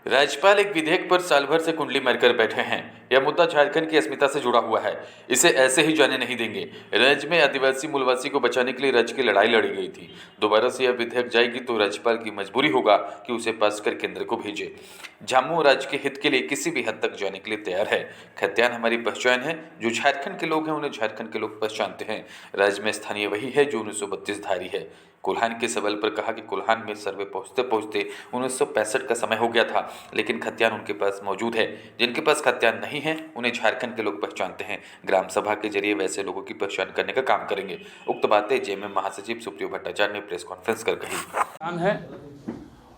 राज्यपाल एक विधेयक पर साल भर से कुंडली मारकर बैठे हैं। यह मुद्दा झारखंड की अस्मिता से जुड़ा हुआ है। इसे ऐसे ही जाने नहीं देंगे। राज्य में आदिवासी मूलवासी को बचाने के लिए राज्य की लड़ाई लड़ी गई थी। दोबारा से यह विधेयक जाएगी तो राज्यपाल की मजबूरी होगा कि उसे पास कर केंद्र को भेजे। झामुमो राज्य के हित के लिए किसी भी हद तक जाने के लिए तैयार है। खतियान हमारी पहचान है। जो झारखंड के लोग हैं उन्हें झारखंड के लोग पहचानते हैं। राज्य में स्थानीय वही है जो 1932 धारी है। कोल्हान के सवाल पर कहा कि कोल्हान में सर्वे पहुंचते पहुंचते 1965 का समय हो गया था, लेकिन खतियान उनके पास मौजूद है। जिनके पास खतियान नहीं है उन्हें झारखंड के लोग पहचानते हैं। ग्राम सभा के जरिए वैसे लोगों की पहचान करने का काम करेंगे। उक्त बातें जेएमएम महासचिव सुप्रियो भट्टाचार्य ने प्रेस कॉन्फ्रेंस कर कही है।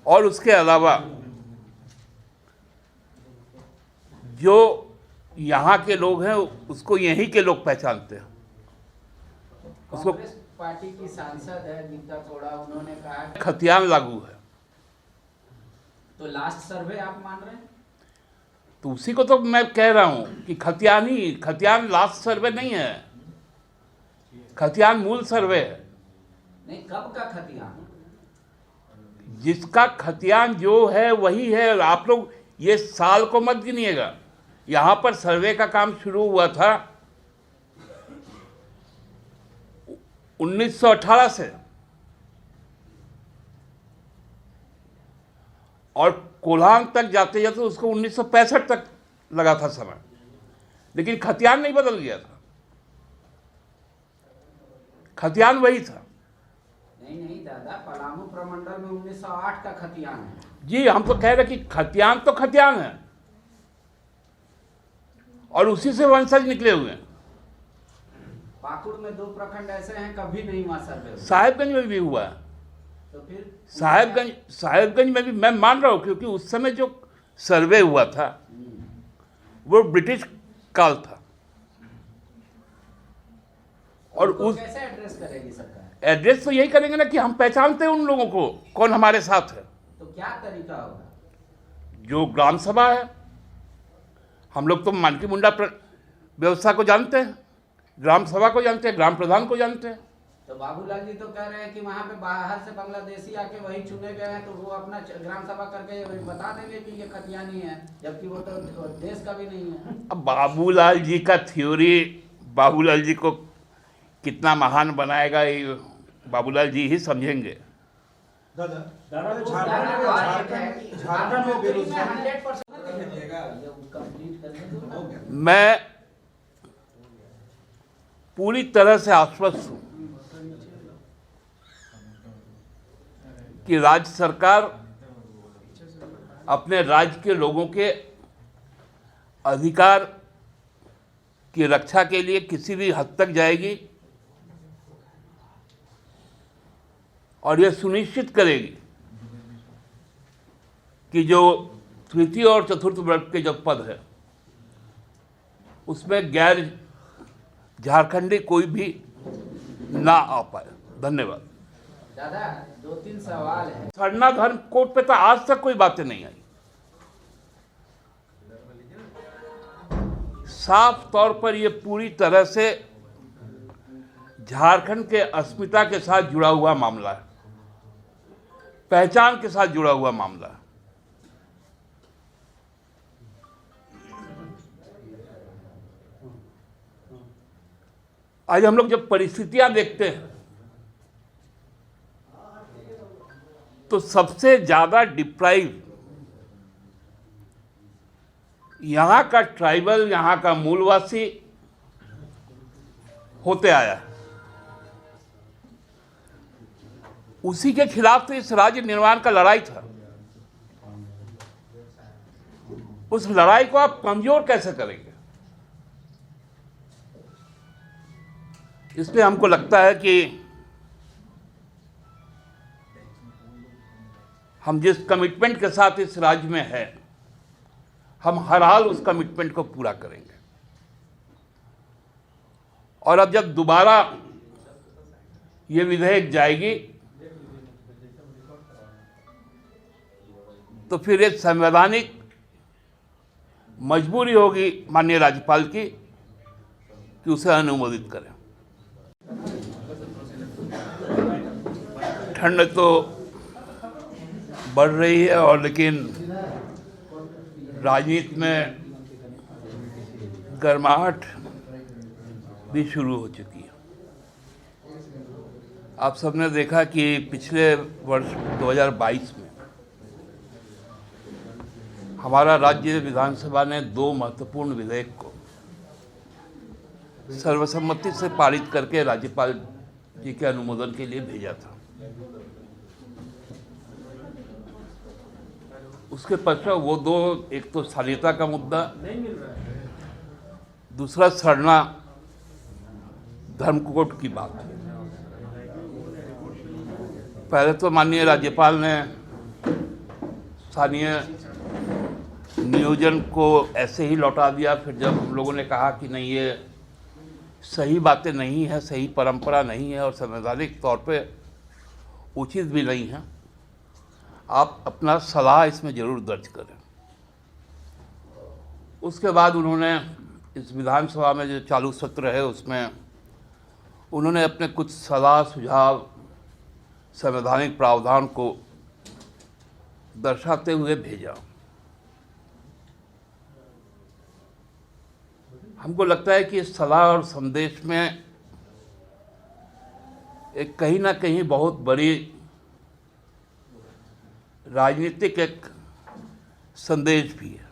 और उसके अलावा जो यहाँ के लोग हैं उसको यहीं के लोग पहचानते हैं। उसको पार्टी की सांसद है गीता कोड़ा, उन्होंने कहा खतियान लागू है। तो लास्ट सर्वे आप मान रहे हैं? तो उसी को तो मैं कह रहा हूं कि खतियान लास्ट सर्वे नहीं है, खतियान मूल सर्वे है। नहीं, कब का खतियान? जिसका खतियान जो है वही है। आप लोग ये साल को मत गिनिएगा। यहां पर सर्वे का काम शुरू हुआ था 1918 से, और कोल्हान तक जाते जाते उसको 1965 तक लगा था समय, लेकिन खतियान नहीं बदल गया था। खतियान वही था। नहीं दादा, पलामू प्रमंडल में 1908 का खतियान है। जी, हम तो कह रहे कि खतियान तो खतियान है और उसी से वंशज निकले हुए हैं। पाकुड़ में 2 प्रखंड ऐसे हैं कभी नहीं हुआ सर्वे। साहेबगंज में भी हुआ है। तो फिर साहेबगंज में भी मैं मान रहा हूं, क्योंकि उस समय जो सर्वे हुआ था वो ब्रिटिश काल था। और उस कैसे एड्रेस करेगी सरकार? एड्रेस तो यही करेंगे ना कि हम पहचानते हैं उन लोगों को, कौन हमारे साथ है। तो क्या तरीका होगा? जो ग्राम सभा है, हम लोग तो मानकी मुंडा व्यवस्था को जानते हैं, ग्राम सभा को जानते हैं, ग्राम प्रधान को जानते हैं। तो बाबूलाल जी तो कह रहे हैं कि वहाँ पे बाहर से बांग्लादेशी आके वही चुने गए हैं, तो वो अपना ग्राम सभा करके बता देंगे कि ये खतियानी है, जबकि वो तो देश का भी नहीं है। अब बाबूलाल जी का थ्योरी, बाबूलाल जी को कितना महान बनाएगा ये बाबूलाल जी ही समझेंगे। मैं पूरी तरह से आश्वस्त हूं कि राज्य सरकार अपने राज्य के लोगों के अधिकार की रक्षा के लिए किसी भी हद तक जाएगी और यह सुनिश्चित करेगी कि जो तृतीय और चतुर्थ वर्ग के जो पद है उसमें गैर झारखंडी कोई भी ना आ पाए। धन्यवाद। दादा, 2-3 सवाल है। सरना धर्म कोड पे तो आज तक कोई बातें नहीं आई। साफ तौर पर यह पूरी तरह से झारखंड के अस्मिता के साथ जुड़ा हुआ मामला है, पहचान के साथ जुड़ा हुआ मामला है। आज हम लोग जब परिस्थितियां देखते हैं तो सबसे ज्यादा डिप्राइव यहां का ट्राइबल, यहां का मूलवासी होते आया है। उसी के खिलाफ तो इस राज्य निर्माण का लड़ाई था। उस लड़ाई को आप कमजोर कैसे करेंगे? इसलिए हमको लगता है कि हम जिस कमिटमेंट के साथ इस राज्य में हैं, हम हर हाल उस कमिटमेंट को पूरा करेंगे। और अब जब दोबारा ये विधेयक जाएगी तो फिर एक संवैधानिक मजबूरी होगी माननीय राज्यपाल की कि उसे अनुमोदित करें। ठंड तो बढ़ रही है और लेकिन राजनीति में गर्माहट भी शुरू हो चुकी है। आप सबने देखा कि पिछले वर्ष 2022 में हमारा राज्य विधानसभा ने 2 महत्वपूर्ण विधेयक को सर्वसम्मति से पारित करके राज्यपाल जी के अनुमोदन के लिए भेजा था। उसके पश्चात वो 2, एक तो स्थानीयता का मुद्दा, दूसरा सरना धर्म कोड की बात। पहले तो माननीय राज्यपाल ने स्थानीय नियोजन को ऐसे ही लौटा दिया। फिर जब हम लोगों ने कहा कि नहीं, ये सही बातें नहीं है, सही परंपरा नहीं है और संवैधानिक तौर पे उचित भी नहीं है, आप अपना सलाह इसमें ज़रूर दर्ज करें। उसके बाद उन्होंने इस विधानसभा में जो चालू सत्र है उसमें उन्होंने अपने कुछ सलाह सुझाव संवैधानिक प्रावधान को दर्शाते हुए भेजा। हमको लगता है कि इस सलाह और संदेश में एक कहीं ना कहीं बहुत बड़ी राजनीतिक एक संदेश भी है,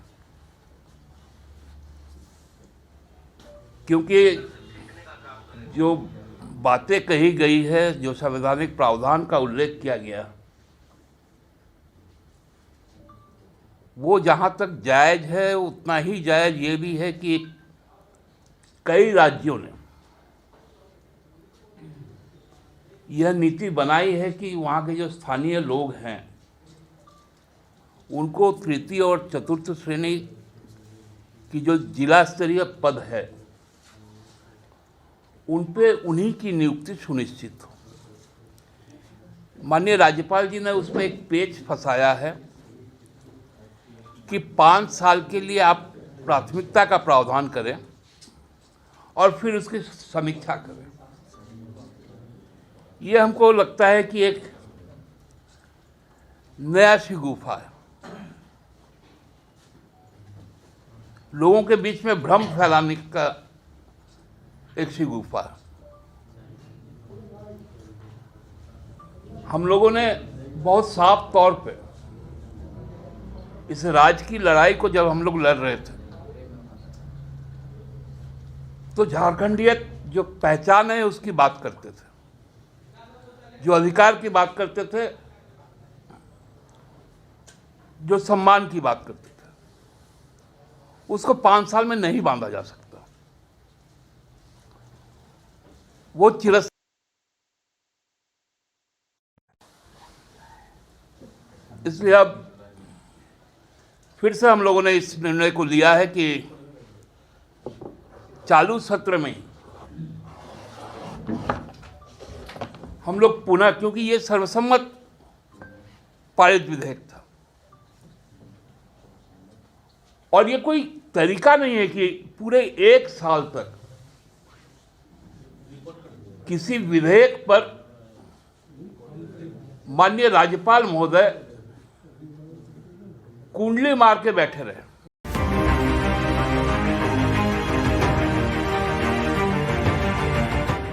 क्योंकि जो बातें कही गई है, जो संवैधानिक प्रावधान का उल्लेख किया गया, वो जहाँ तक जायज़ है उतना ही जायज़ ये भी है कि कई राज्यों ने यह नीति बनाई है कि वहाँ के जो स्थानीय लोग हैं उनको तृतीय और चतुर्थ श्रेणी की जो जिला स्तरीय पद है उन पे उन्हीं की नियुक्ति सुनिश्चित हो। माननीय राज्यपाल जी ने उसमें एक पेच फंसाया है कि 5 साल के लिए आप प्राथमिकता का प्रावधान करें और फिर उसकी समीक्षा करें। ये हमको लगता है कि एक नया शिगुफा है, लोगों के बीच में भ्रम फैलाने का एक शिगुफा है। हम लोगों ने बहुत साफ तौर पे इस राज्य की लड़ाई को जब हम लोग लड़ रहे थे तो झारखंडियत जो पहचान है उसकी बात करते थे, जो अधिकार की बात करते थे, जो सम्मान की बात करते थे, उसको 5 साल में नहीं बांधा जा सकता। वो चिरस्थायी। इसलिए अब फिर से हम लोगों ने इस निर्णय को लिया है कि चालू सत्र में हम लोग पुनः, क्योंकि ये सर्वसम्मत पारित विधेयक था और ये कोई तरीका नहीं है कि पूरे 1 साल तक किसी विधेयक पर माननीय राज्यपाल महोदय कुंडली मार के बैठे रहे।